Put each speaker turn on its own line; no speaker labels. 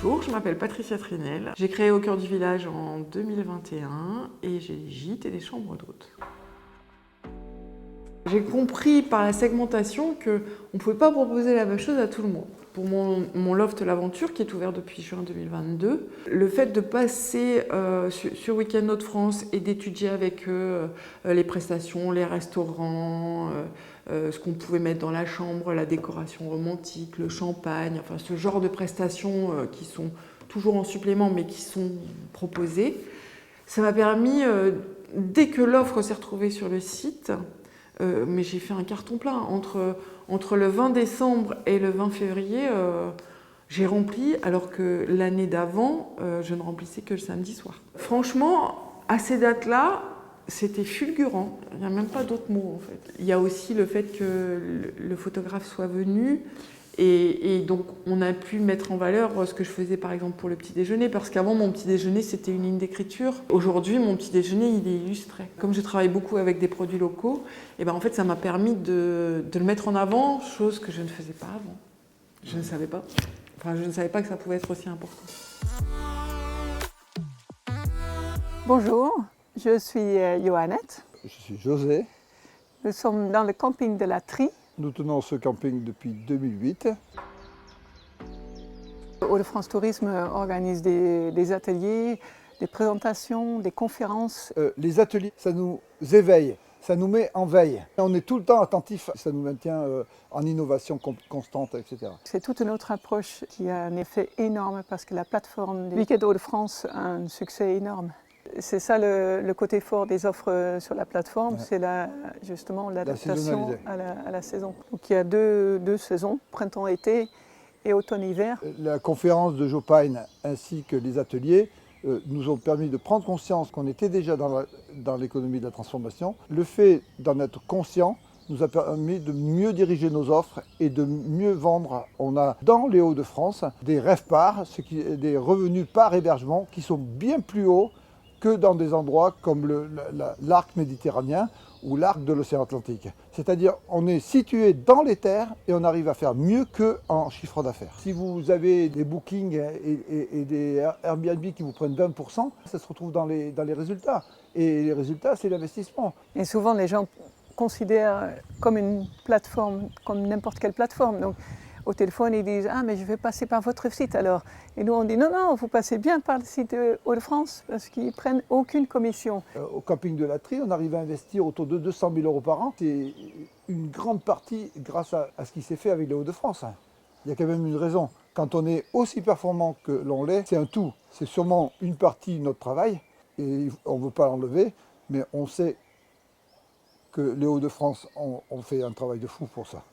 Bonjour, je m'appelle Patricia Trinel. J'ai créé Au cœur du village en 2021 et j'ai des gîtes et des chambres d'hôtes. J'ai compris par la segmentation qu'on ne pouvait pas proposer la même chose à tout le monde. Pour mon loft L'Aventure, qui est ouvert depuis juin 2022, le fait de passer sur Week-end Hauts-de-France et d'étudier avec eux les prestations, les restaurants, ce qu'on pouvait mettre dans la chambre, la décoration romantique, le champagne, enfin ce genre de prestations qui sont toujours en supplément mais qui sont proposées, ça m'a permis, dès que l'offre s'est retrouvée sur le site, mais j'ai fait un carton plein. Entre le 20 décembre et le 20 février, j'ai rempli, alors que l'année d'avant, je ne remplissais que le samedi soir. Franchement, à ces dates-là, c'était fulgurant. Il n'y a même pas d'autres mots, en fait. Il y a aussi le fait que le photographe soit venu. Et donc, on a pu mettre en valeur ce que je faisais, par exemple, pour le petit déjeuner, parce qu'avant, mon petit déjeuner, c'était une ligne d'écriture. Aujourd'hui, mon petit déjeuner, il est illustré. Comme je travaille beaucoup avec des produits locaux, et ben, en fait, ça m'a permis de le mettre en avant, chose que je ne faisais pas avant. Je ne savais pas. Enfin, je ne savais pas que ça pouvait être aussi important.
Bonjour, je suis Johannette.
Je suis José.
Nous sommes dans le camping de la Trie.
Nous tenons ce camping depuis 2008.
Hauts-de-France Tourisme organise des ateliers, des présentations, des conférences.
Les ateliers, ça nous éveille, ça nous met en veille. On est tout le temps attentif, ça nous maintient en innovation constante, etc.
C'est toute une autre approche qui a un effet énorme parce que la plateforme du Week-end Hauts-de-France a un succès énorme. C'est ça le côté fort des offres sur la plateforme, c'est justement l'adaptation à la saison. Donc il y a deux saisons, printemps-été et automne-hiver.
La conférence de Joe Pine ainsi que les ateliers nous ont permis de prendre conscience qu'on était déjà dans l'économie de la transformation. Le fait d'en être conscient nous a permis de mieux diriger nos offres et de mieux vendre. On a dans les Hauts-de-France des RevPAR, des revenus par hébergement qui sont bien plus hauts que dans des endroits comme l'arc méditerranéen ou l'arc de l'océan Atlantique. C'est-à-dire on est situé dans les terres et on arrive à faire mieux qu'en chiffre d'affaires. Si vous avez des bookings et des Airbnb qui vous prennent 20%, ça se retrouve dans les résultats. Et les résultats, c'est l'investissement.
Et souvent les gens considèrent comme une plateforme, comme n'importe quelle plateforme. Donc, au téléphone, ils disent « Ah, mais je vais passer par votre site alors ». Et nous, on dit « Non, non, vous passez bien par le site Hauts-de-France parce qu'ils ne prennent aucune commission ».
Au camping de la Trie, on arrive à investir autour de 200 000 € par an. C'est une grande partie grâce à ce qui s'est fait avec les Hauts-de-France. Il y a quand même une raison. Quand on est aussi performant que l'on l'est, c'est un tout. C'est sûrement une partie de notre travail et on ne veut pas l'enlever, mais on sait que les Hauts-de-France ont fait un travail de fou pour ça.